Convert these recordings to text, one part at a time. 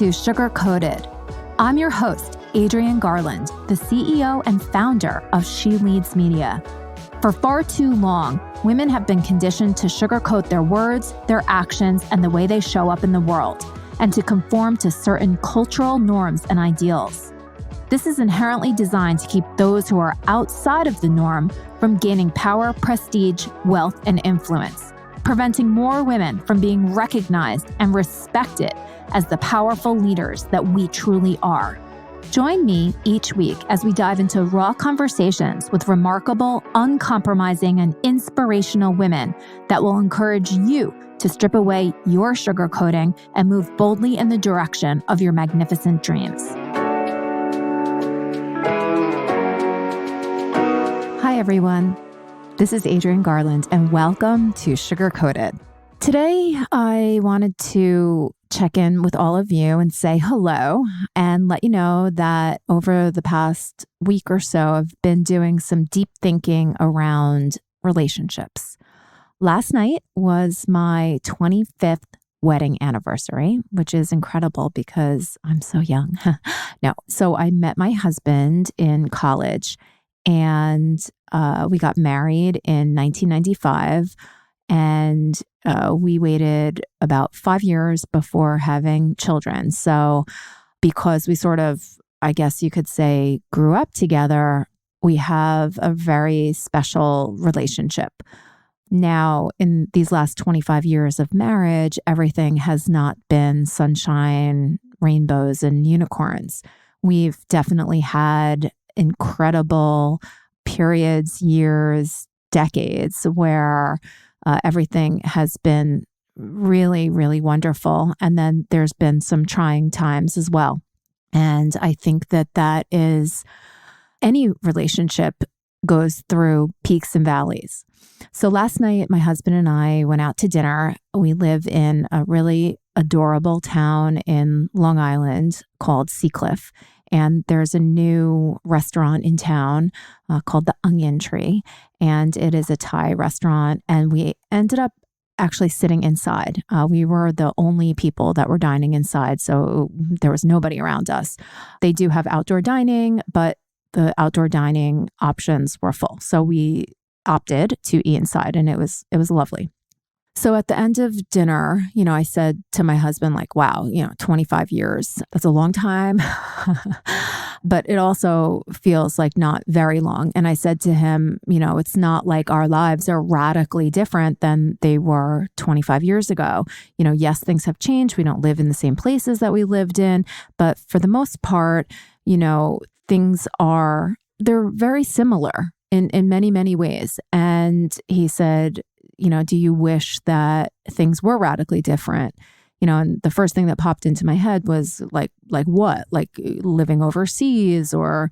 to Sugar Coated. I'm your host, Adrienne Garland, the CEO and founder of She Leads Media. For far too long, women have been conditioned to sugarcoat their words, their actions, and the way they show up in the world, and to conform to certain cultural norms and ideals. This is inherently designed to keep those who are outside of the norm from gaining power, prestige, wealth, and influence, preventing more women from being recognized and respected as the powerful leaders that we truly are. Join me each week as we dive into raw conversations with remarkable, uncompromising, and inspirational women that will encourage you to strip away your sugarcoating and move boldly in the direction of your magnificent dreams. Hi, everyone. This is Adrienne Garland, and welcome to Sugar Coated. Today, I wanted to check in with all of you and say hello and let you know that over the past week or so, I've been doing some deep thinking around relationships. Last night was my 25th wedding anniversary, which is incredible because I'm so young. So I met my husband in college and we got married in 1995. And we waited about 5 years before having children. So because we sort of, I guess you could say, grew up together, we have a very special relationship. Now, in these last 25 years of marriage, everything has not been sunshine, rainbows, and unicorns. We've definitely had incredible periods, years, decades where everything has been really, really wonderful. And then there's been some trying times as well. And I think that is any relationship goes through peaks and valleys. So last night, my husband and I went out to dinner. We live in a really adorable town in Long Island called Seacliff. And there's a new restaurant in town called the Onion Tree. And it is a Thai restaurant. And we ended up actually sitting inside. We were the only people that were dining inside. So there was nobody around us. They do have outdoor dining, but the outdoor dining options were full. So we opted to eat inside and it was lovely. So at the end of dinner, I said to my husband, wow, 25 years, that's a long time, but it also feels like not very long. And I said to him, it's not like our lives are radically different than they were 25 years ago. Yes, things have changed. We don't live in the same places that we lived in, but for the most part, they're very similar in many, many ways. And he said, do you wish that things were radically different? And the first thing that popped into my head was like what? Like living overseas or,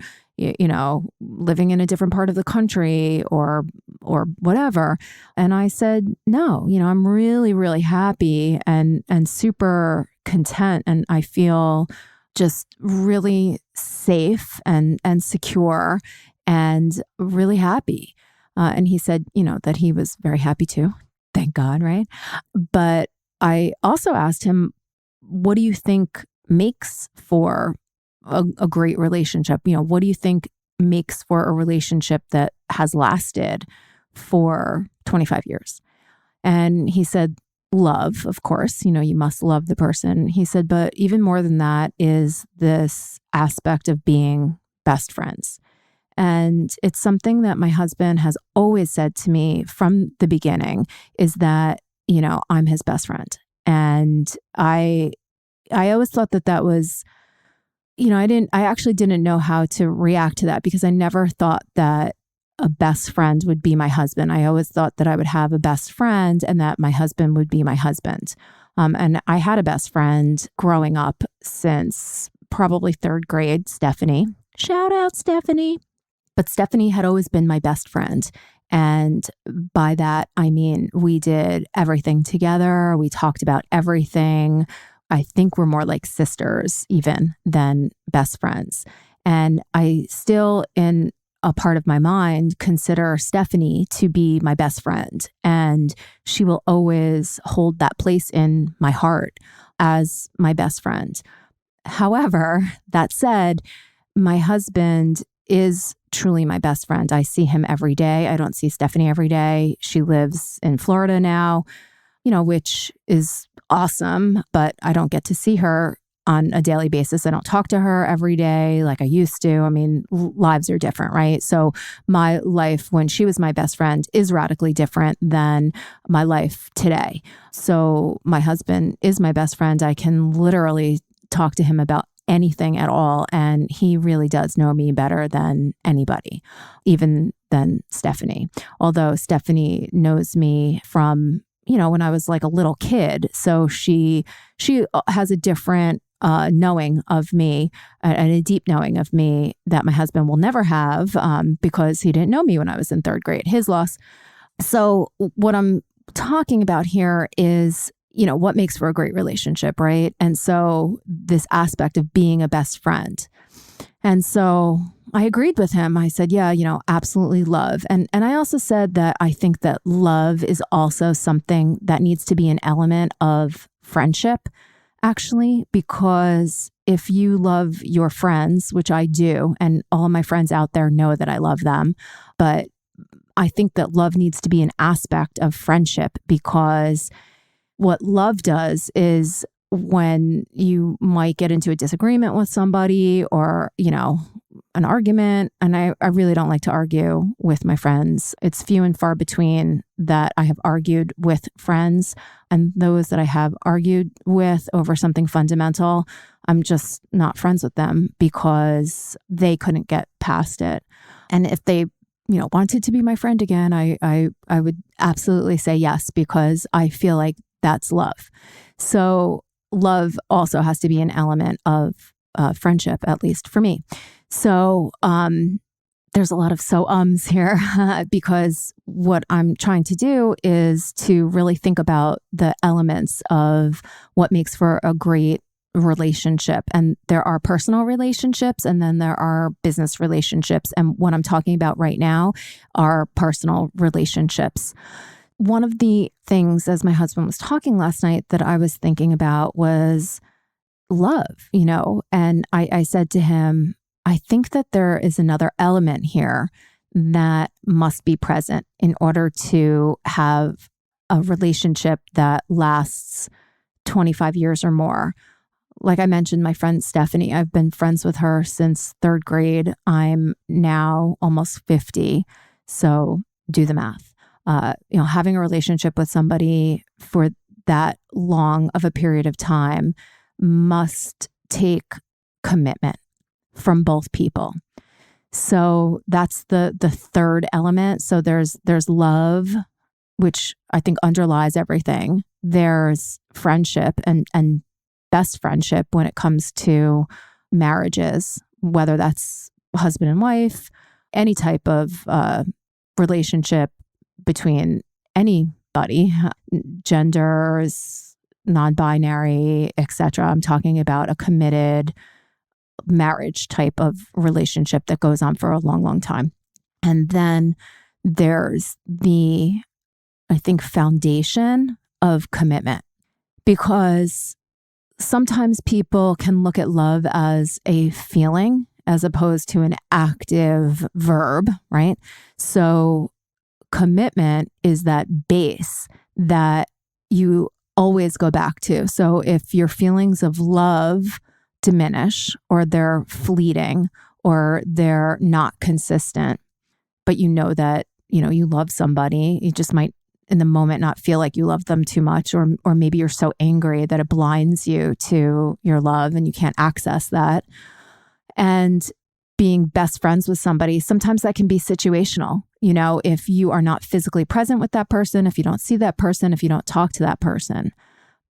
living in a different part of the country or whatever. And I said, no, I'm really, really happy and super content. And I feel just really safe and secure and really happy. And he said, that he was very happy too. Thank God, right? But I also asked him, what do you think makes for a great relationship? What do you think makes for a relationship that has lasted for 25 years? And he said, love, of course, you must love the person. He said, but even more than that is this aspect of being best friends. And it's something that my husband has always said to me from the beginning is that, I'm his best friend. And I always thought that was, I actually didn't know how to react to that because I never thought that a best friend would be my husband. I always thought that I would have a best friend and that my husband would be my husband. And I had a best friend growing up since probably third grade, Stephanie. Shout out, Stephanie. But Stephanie had always been my best friend. And by that, I mean, we did everything together. We talked about everything. I think we're more like sisters even than best friends. And I still, in a part of my mind, consider Stephanie to be my best friend. And she will always hold that place in my heart as my best friend. However, that said, my husband is truly my best friend. I see him every day. I don't see Stephanie every day. She lives in Florida now, which is awesome, but I don't get to see her on a daily basis. I don't talk to her every day like I used to. I mean, lives are different, right? So my life when she was my best friend is radically different than my life today. So my husband is my best friend. I can literally talk to him about anything at all. And he really does know me better than anybody, even than Stephanie. Although Stephanie knows me from, when I was like a little kid. So she has a different knowing of me and a deep knowing of me that my husband will never have because he didn't know me when I was in third grade, his loss. So what I'm talking about here is, what makes for a great relationship, right? And so this aspect of being a best friend. And so I agreed with him. I said, yeah, absolutely love. And I also said that I think that love is also something that needs to be an element of friendship, actually, because if you love your friends, which I do, and all of my friends out there know that I love them, but I think that love needs to be an aspect of friendship, because what love does is when you might get into a disagreement with somebody or, an argument, and I really don't like to argue with my friends. It's few and far between that I have argued with friends, and those that I have argued with over something fundamental, I'm just not friends with them because they couldn't get past it. And if they wanted to be my friend again, I would absolutely say yes, because I feel like that's love. So love also has to be an element of friendship, at least for me. So there's a lot of so-ums here because what I'm trying to do is to really think about the elements of what makes for a great relationship. And there are personal relationships, and then there are business relationships. And what I'm talking about right now are personal relationships. One of the things, as my husband was talking last night, that I was thinking about was love, and I said to him, I think that there is another element here that must be present in order to have a relationship that lasts 25 years or more. Like I mentioned, my friend Stephanie, I've been friends with her since third grade. I'm now almost 50. So do the math. Having a relationship with somebody for that long of a period of time must take commitment from both people. So that's the third element. So there's love, which I think underlies everything. There's friendship and best friendship when it comes to marriages, whether that's husband and wife, any type of relationship between anybody, genders, non-binary, etc. I'm talking about a committed marriage type of relationship that goes on for a long, long time. And then there's the, I think, foundation of commitment, because sometimes people can look at love as a feeling as opposed to an active verb, right? So commitment is that base that you always go back to. So if your feelings of love diminish, or they're fleeting, or they're not consistent, but that, you love somebody, you just might in the moment not feel like you love them too much, or maybe you're so angry that it blinds you to your love and you can't access that. And being best friends with somebody, sometimes that can be situational. If you are not physically present with that person, if you don't see that person, if you don't talk to that person.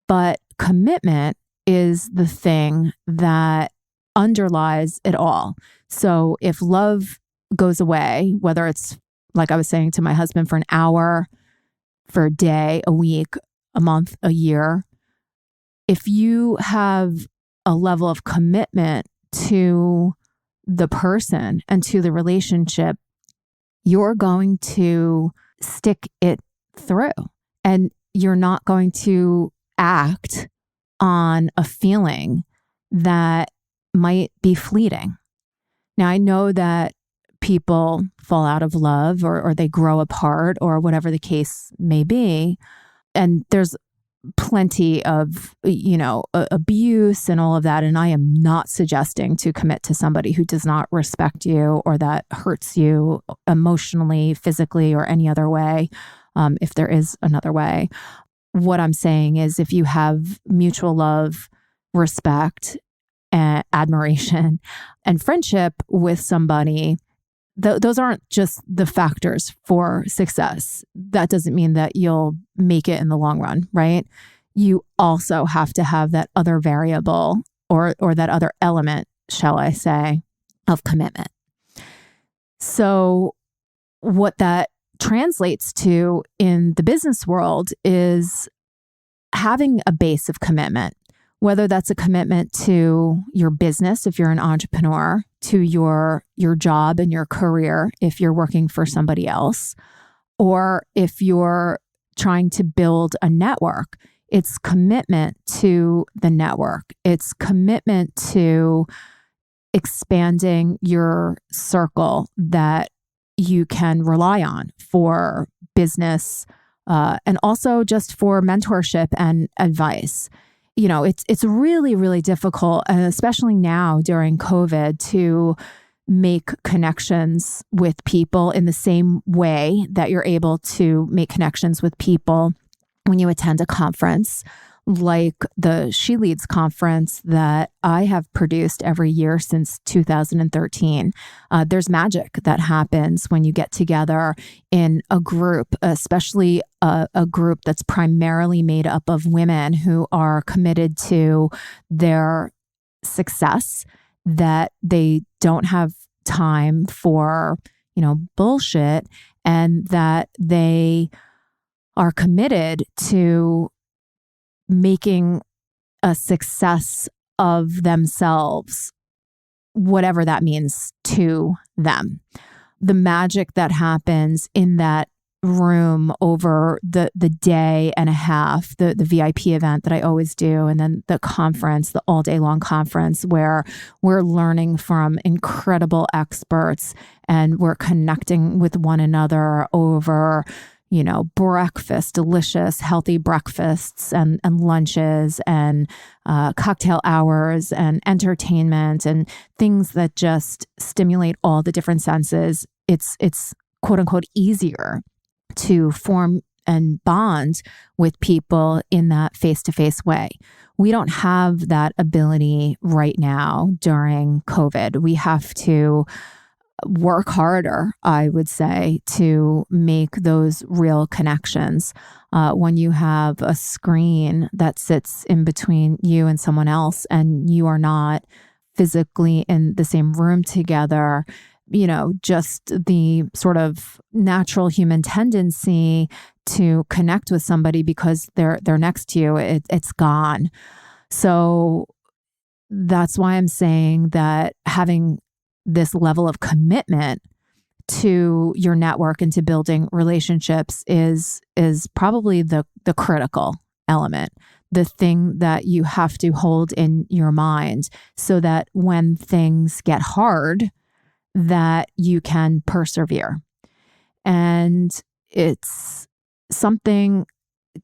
But commitment is the thing that underlies it all. So if love goes away, whether it's, like I was saying to my husband, for an hour, for a day, a week, a month, a year, if you have a level of commitment to the person and to the relationship, you're going to stick it through, and you're not going to act on a feeling that might be fleeting. Now, I know that people fall out of love or they grow apart or whatever the case may be. And there's plenty of, abuse and all of that. And I am not suggesting to commit to somebody who does not respect you or that hurts you emotionally, physically, or any other way, if there is another way. What I'm saying is if you have mutual love, respect, and admiration and friendship with somebody, those aren't just the factors for success. That doesn't mean that you'll make it in the long run, right? You also have to have that other variable or that other element, shall I say, of commitment. So what that translates to in the business world is having a base of commitment, whether that's a commitment to your business, if you're an entrepreneur, to your job and your career, if you're working for somebody else, or if you're trying to build a network. It's commitment to the network. It's commitment to expanding your circle that you can rely on for business, and also just for mentorship and advice. It's really, really difficult, and especially now during COVID, to make connections with people in the same way that you're able to make connections with people when you attend a conference like the She Leads conference that I have produced every year since 2013. There's magic that happens when you get together in a group, especially a group that's primarily made up of women who are committed to their success, that they don't have time for, bullshit, and that they are committed to making a success of themselves, whatever that means to them. The magic that happens in that room over the day and a half, the VIP event that I always do, and then the conference, the all day long conference where we're learning from incredible experts and we're connecting with one another over breakfast, delicious, healthy breakfasts and lunches and cocktail hours and entertainment and things that just stimulate all the different senses. It's quote unquote easier to form and bond with people in that face-to-face way. We don't have that ability right now during COVID. We have to work harder, I would say, to make those real connections. When you have a screen that sits in between you and someone else and you are not physically in the same room together, just the sort of natural human tendency to connect with somebody because they're next to you, it's gone. So that's why I'm saying that having this level of commitment to your network and to building relationships is probably the critical element, the thing that you have to hold in your mind so that when things get hard, that you can persevere. And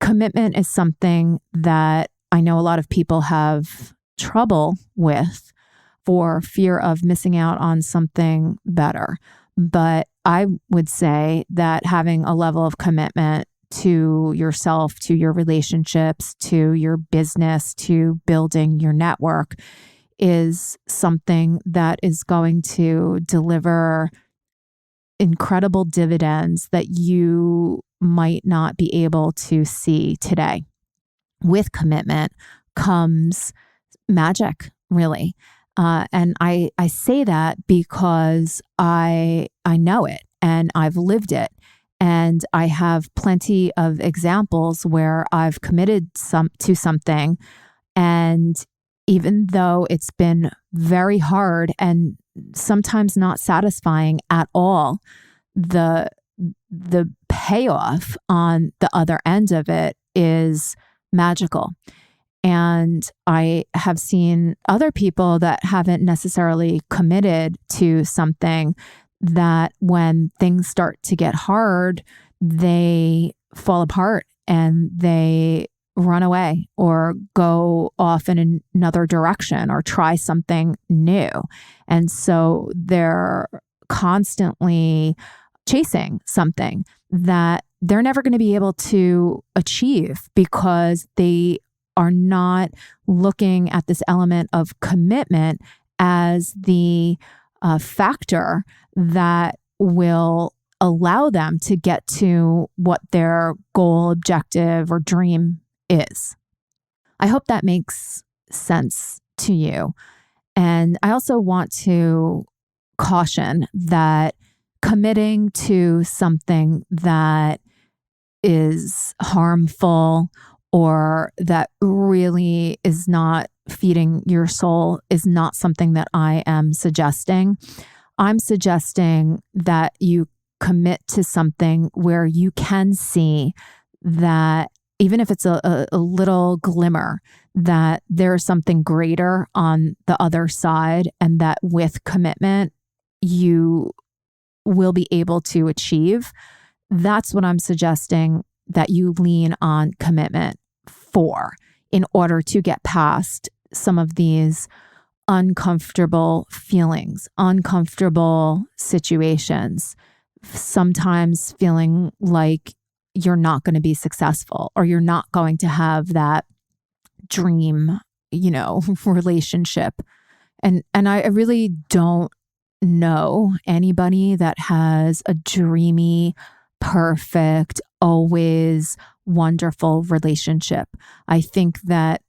commitment is something that I know a lot of people have trouble with for fear of missing out on something better. But I would say that having a level of commitment to yourself, to your relationships, to your business, to building your network is something that is going to deliver incredible dividends that you might not be able to see today. With commitment comes magic, really. And I say that because I know it and I've lived it. And I have plenty of examples where I've committed to something. And even though it's been very hard and sometimes not satisfying at all, the payoff on the other end of it is magical. And I have seen other people that haven't necessarily committed to something that when things start to get hard, they fall apart and they run away or go off in another direction or try something new. And so they're constantly chasing something that they're never going to be able to achieve because they are not looking at this element of commitment as the factor that will allow them to get to what their goal, objective, or dream is. I hope that makes sense to you. And I also want to caution that committing to something that is harmful or that really is not feeding your soul is not something that I am suggesting. I'm suggesting that you commit to something where you can see that even if it's a little glimmer, that there's something greater on the other side, and that with commitment, you will be able to achieve. That's what I'm suggesting that you lean on commitment for in order to get past some of these uncomfortable feelings, uncomfortable situations, sometimes feeling like you're not going to be successful or you're not going to have that dream, relationship. And I really don't know anybody that has a dreamy, perfect, always wonderful relationship. I think that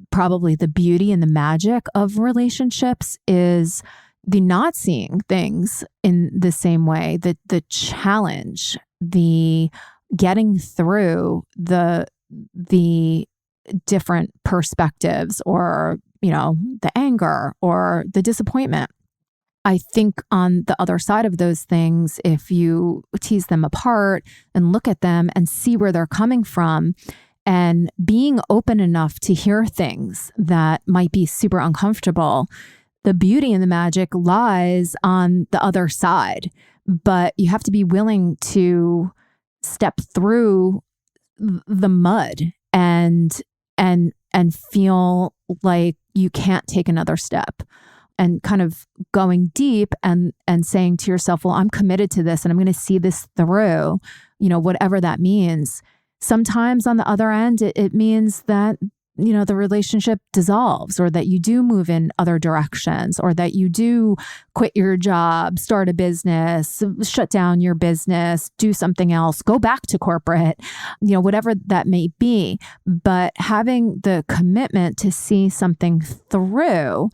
probably the beauty and the magic of relationships is the not seeing things in the same way, the challenge, the getting through the different perspectives or, the anger or the disappointment. I think on the other side of those things, if you tease them apart and look at them and see where they're coming from and being open enough to hear things that might be super uncomfortable, the beauty and the magic lies on the other side. But you have to be willing to step through the mud and feel like you can't take another step, and kind of going deep and saying to yourself, well, I'm committed to this and I'm going to see this through, whatever that means. Sometimes on the other end, it means that, the relationship dissolves, or that you do move in other directions, or that you do quit your job, start a business, shut down your business, do something else, go back to corporate, whatever that may be. But having the commitment to see something through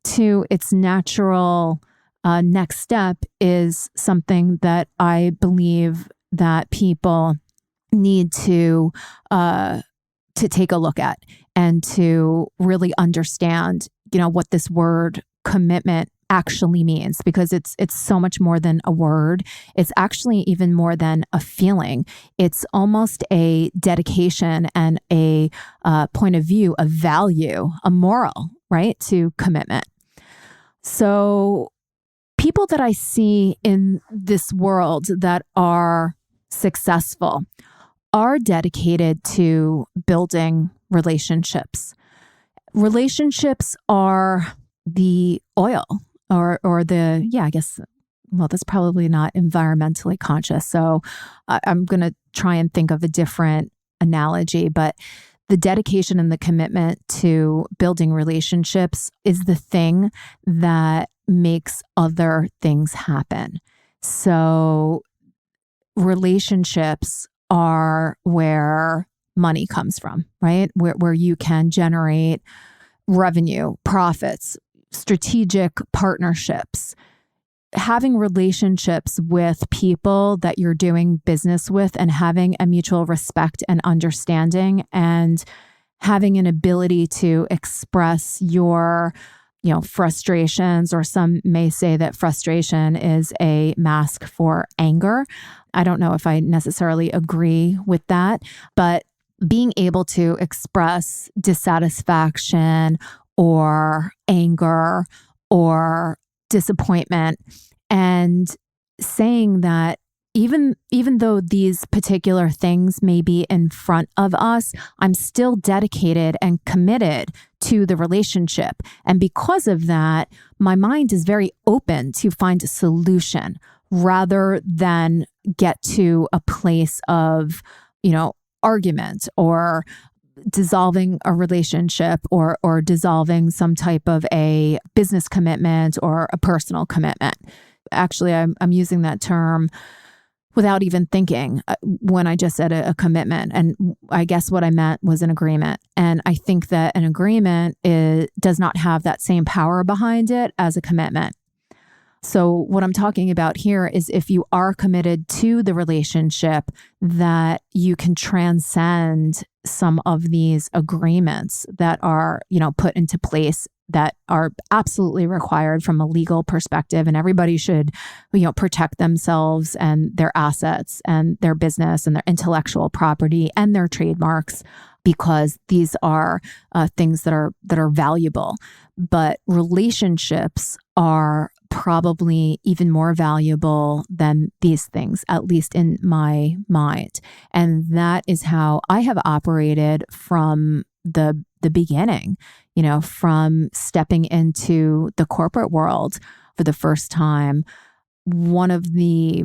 to its natural next step is something that I believe that people need to take a look at and to really understand, what this word commitment actually means, because it's so much more than a word. It's actually even more than a feeling. It's almost a dedication and a point of view, a value, a moral, right, to commitment. So people that I see in this world that are successful are dedicated to building relationships. Relationships are the oil or the, I guess, well, that's probably not environmentally conscious. So I'm going to try and think of a different analogy, but the dedication and the commitment to building relationships is the thing that makes other things happen. So relationships are where money comes from, right? Where you can generate revenue, profits, strategic partnerships. Having relationships with people that you're doing business with and having a mutual respect and understanding and having an ability to express your, frustrations, or some may say that frustration is a mask for anger. I don't know if I necessarily agree with that, but being able to express dissatisfaction or anger or disappointment, and saying that even though these particular things may be in front of us, I'm still dedicated and committed to the relationship. And because of that, my mind is very open to find a solution rather than get to a place of, argument or dissolving a relationship or dissolving some type of a business commitment or a personal commitment. Actually, I'm using that term without even thinking when I just said a commitment. And I guess what I meant was an agreement. And I think that an agreement does not have that same power behind it as a commitment. So what I'm talking about here is if you are committed to the relationship, that you can transcend some of these agreements that are, put into place that are absolutely required from a legal perspective. And everybody should, protect themselves and their assets and their business and their intellectual property and their trademarks, because these are things that are valuable. But relationships are probably even more valuable than these things, at least in my mind. And that is how I have operated from the beginning, from stepping into the corporate world for the first time. One of the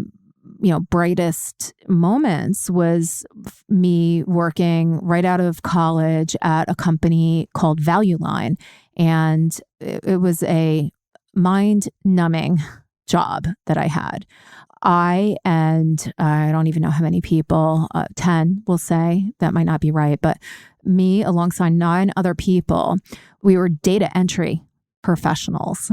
brightest moments was me working right out of college at a company called Value Line. And it was a mind-numbing job that I had. I don't even know how many people, 10 we'll say, that might not be right, but me alongside 9 other people, we were data entry professionals.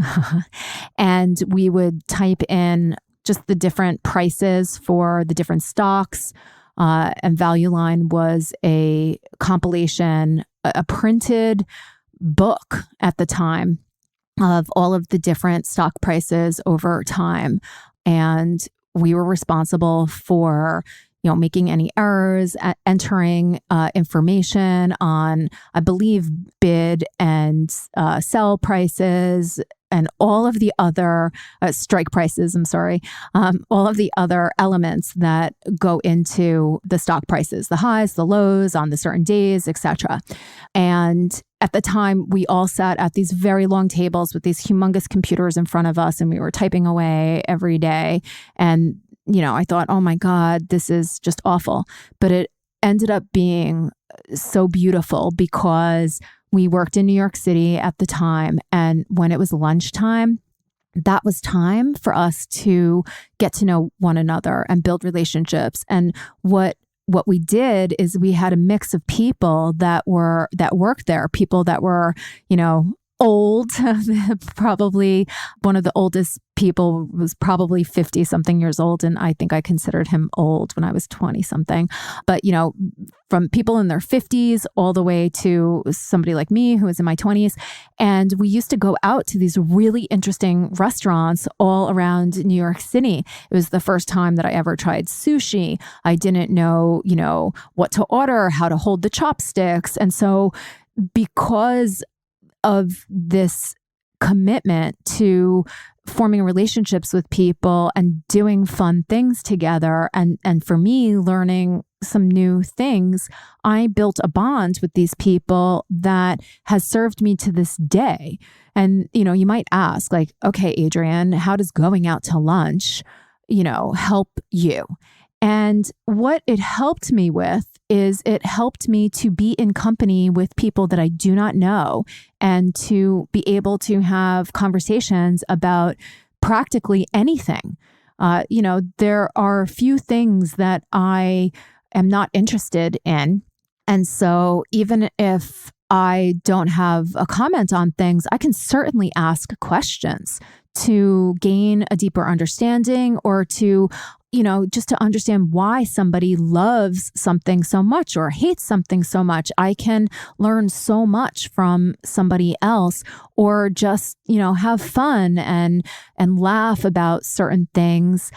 And we would type in just the different prices for the different stocks. And Value Line was a compilation, a printed book at the time of all of the different stock prices over time. And we were responsible for, making any errors, entering information on, I believe, bid and sell prices, and all of the other strike prices, all of the other elements that go into the stock prices, the highs, the lows on the certain days, etc. And at the time, we all sat at these very long tables with these humongous computers in front of us, and we were typing away every day. And, I thought, oh my God, this is just awful. But it ended up being so beautiful because we worked in New York City at the time. And when it was lunchtime, that was time for us to get to know one another and build relationships. And what we did is we had a mix of people that worked there, people that were, old. Probably one of the oldest people was probably 50 something years old. And I think I considered him old when I was 20 something. But, from people in their 50s all the way to somebody like me who was in my 20s. And we used to go out to these really interesting restaurants all around New York City. It was the first time that I ever tried sushi. I didn't know, what to order, how to hold the chopsticks. And so because of this commitment to forming relationships with people and doing fun things together, and for me, learning some new things, I built a bond with these people that has served me to this day. And, you might ask, like, okay, Adrienne, how does going out to lunch, help you? And what it helped me with is it helped me to be in company with people that I do not know and to be able to have conversations about practically anything. There are a few things that I am not interested in. And so even if I don't have a comment on things, I can certainly ask questions to gain a deeper understanding or to, just to understand why somebody loves something so much or hates something so much. I can learn so much from somebody else, or just, have fun and laugh about certain things.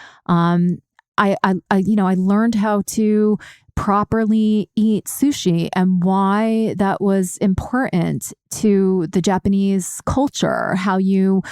I learned how to properly eat sushi and why that was important to the Japanese culture, the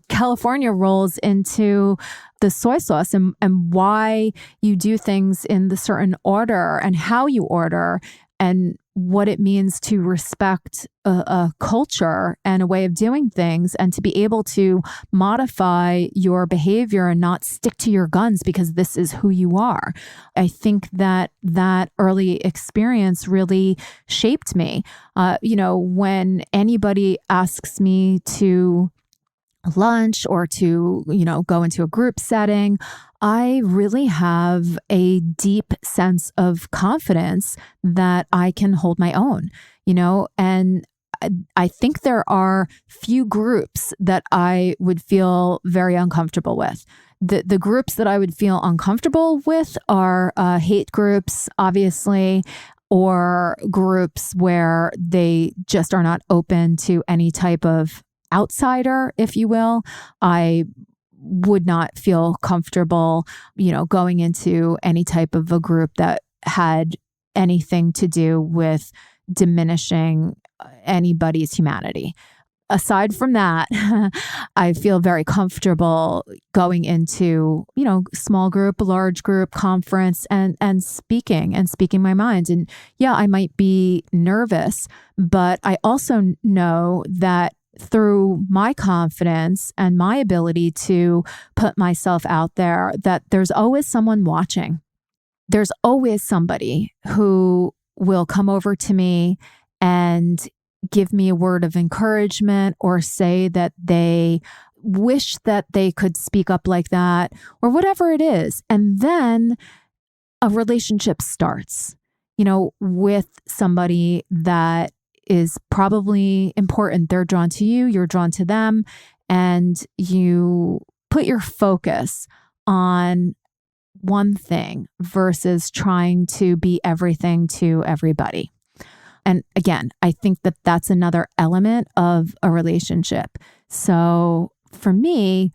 California rolls into the soy sauce and why you do things in the certain order and how you order and what it means to respect a culture and a way of doing things and to be able to modify your behavior and not stick to your guns because this is who you are. I think that early experience really shaped me. When anybody asks me to lunch or to, go into a group setting, I really have a deep sense of confidence that I can hold my own, and I think there are few groups that I would feel very uncomfortable with. The groups that I would feel uncomfortable with are hate groups, obviously, or groups where they just are not open to any type of outsider, if you will. I would not feel comfortable, going into any type of a group that had anything to do with diminishing anybody's humanity. Aside from that, I feel very comfortable going into, small group, large group, conference and speaking my mind. And yeah, I might be nervous, but I also know that through my confidence and my ability to put myself out there, that there's always someone watching. There's always somebody who will come over to me and give me a word of encouragement or say that they wish that they could speak up like that or whatever it is. And then a relationship starts, with somebody that is probably important. They're drawn to you, you're drawn to them, and you put your focus on one thing versus trying to be everything to everybody. And again, I think that that's another element of a relationship. So for me,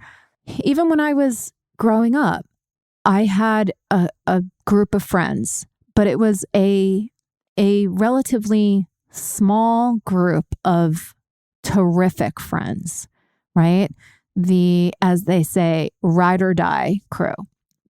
even when I was growing up, I had a group of friends, but it was a relatively small group of terrific friends, right? As they say, ride or die crew,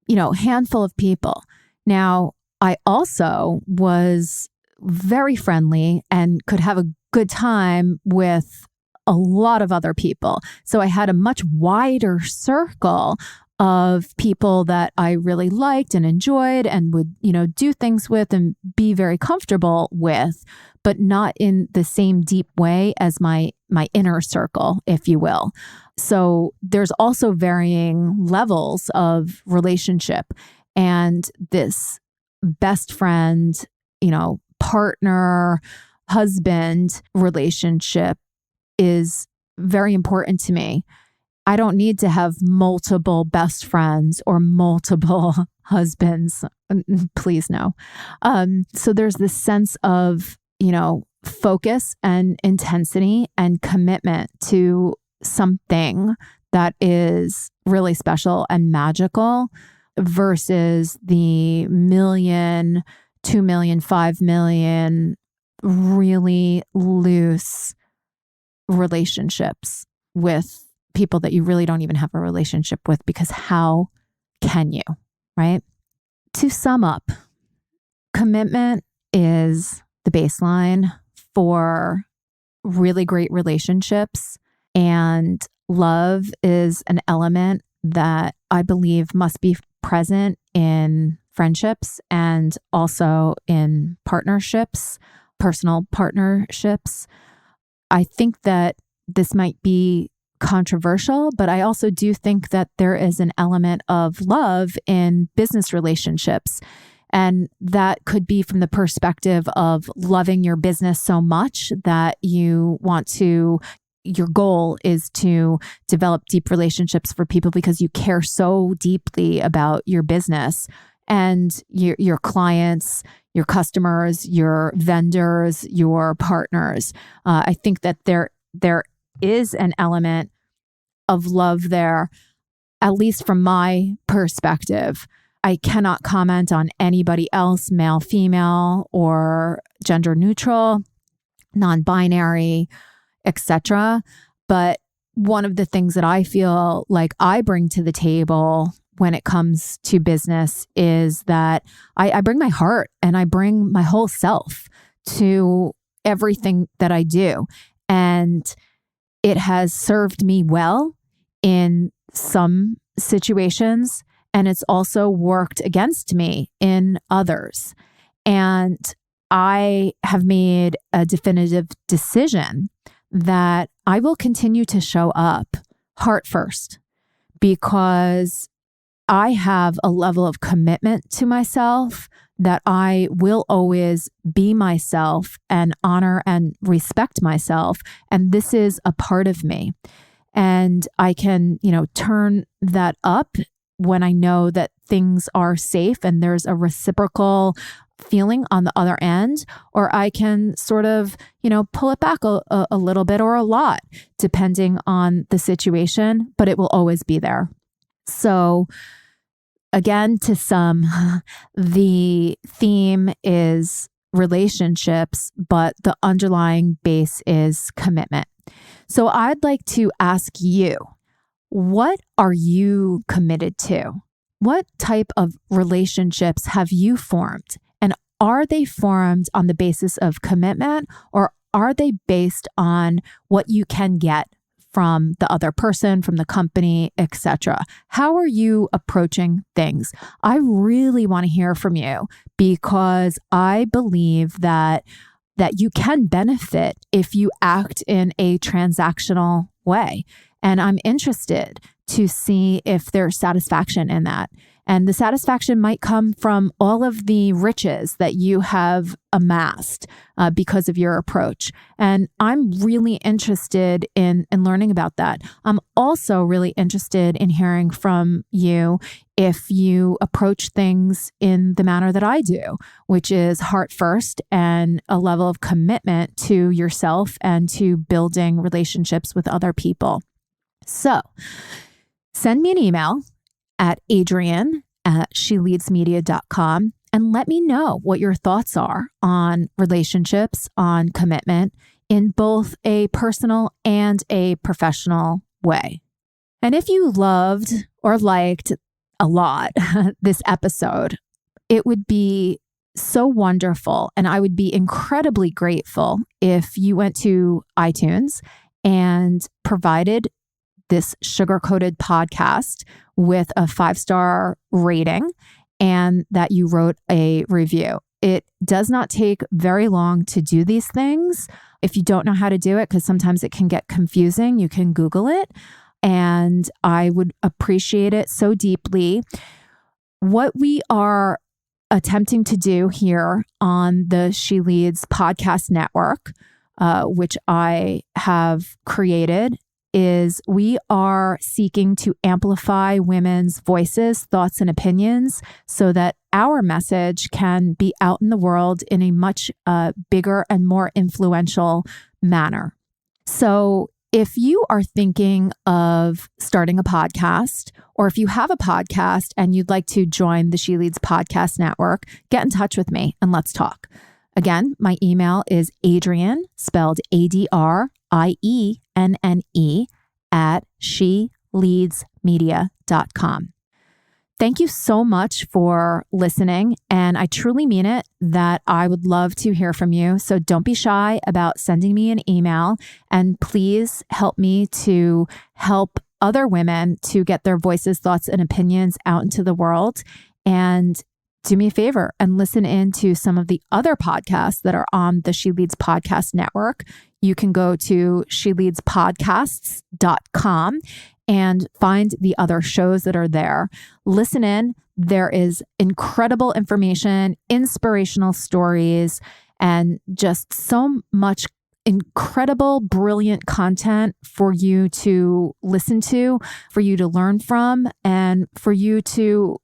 handful of people. Now, I also was very friendly and could have a good time with a lot of other people. So I had a much wider circle of people that I really liked and enjoyed and would, do things with and be very comfortable with, but not in the same deep way as my inner circle, if you will. So there's also varying levels of relationship, and this best friend, partner, husband relationship is very important to me. I don't need to have multiple best friends or multiple husbands. Please no. So there's this sense of, focus and intensity and commitment to something that is really special and magical versus the 1 million, 2 million, 5 million really loose relationships with people that you really don't even have a relationship with, because how can you, right? To sum up, commitment is the baseline for really great relationships, and love is an element that I believe must be present in friendships and also in partnerships, personal partnerships. I think that this might be controversial, but I also do think that there is an element of love in business relationships. And that could be from the perspective of loving your business so much that your goal is to develop deep relationships for people because you care so deeply about your business and your clients, your customers, your vendors, your partners. I think that there is an element of love there. at least from my perspective, I cannot comment on anybody else, male, female, or gender neutral, non-binary, etc. But one of the things that I feel like I bring to the table when it comes to business is that I bring my heart and I bring my whole self to everything that I do. And it has served me well in some situations, and it's also worked against me in others. And I have made a definitive decision that I will continue to show up heart first, because I have a level of commitment to myself that I will always be myself and honor and respect myself. And this is a part of me. And I can, turn that up when I know that things are safe and there's a reciprocal feeling on the other end, or I can sort of, pull it back a little bit or a lot, depending on the situation, but it will always be there. So again, to sum, the theme is relationships, but the underlying base is commitment. So I'd like to ask you, what are you committed to? What type of relationships have you formed? And are they formed on the basis of commitment, or are they based on what you can get from the other person, from the company, etc.? How are you approaching things? I really want to hear from you, because I believe that you can benefit if you act in a transactional way. And I'm interested to see if there's satisfaction in that. And the satisfaction might come from all of the riches that you have amassed because of your approach. And I'm really interested in learning about that. I'm also really interested in hearing from you if you approach things in the manner that I do, which is heart first and a level of commitment to yourself and to building relationships with other people. So send me an email at Adrienne@sheleadsmedia.com and let me know what your thoughts are on relationships, on commitment in both a personal and a professional way. And if you loved or liked a lot this episode, it would be so wonderful, and I would be incredibly grateful if you went to iTunes and provided this sugar-coated podcast with a 5-star rating and that you wrote a review. It does not take very long to do these things. If you don't know how to do it, because sometimes it can get confusing, you can Google it, and I would appreciate it so deeply. What we are attempting to do here on the She Leads podcast network, which I have created, is we are seeking to amplify women's voices, thoughts, and opinions so that our message can be out in the world in a much bigger and more influential manner. So if you are thinking of starting a podcast, or if you have a podcast and you'd like to join the She Leads podcast network, get in touch with me and let's talk. Again, my email is Adrienne, spelled Adrienne, @sheleadsmedia.com. Thank you so much for listening. And I truly mean it that I would love to hear from you. So don't be shy about sending me an email, and please help me to help other women to get their voices, thoughts, and opinions out into the world. And do me a favor and listen in to some of the other podcasts that are on the She Leads podcast network. You can go to sheleadspodcasts.com and find the other shows that are there. Listen in. There is incredible information, inspirational stories, and just so much incredible, brilliant content for you to listen to, for you to learn from, and for you to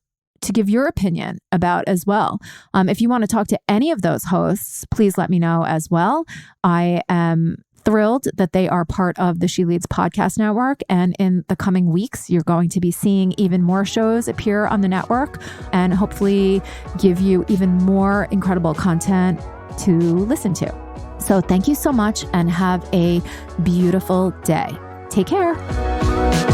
give your opinion about as well. If you want to talk to any of those hosts, please let me know as well. I am thrilled that they are part of the She Leads podcast network. And in the coming weeks, you're going to be seeing even more shows appear on the network and hopefully give you even more incredible content to listen to. So thank you so much and have a beautiful day. Take care.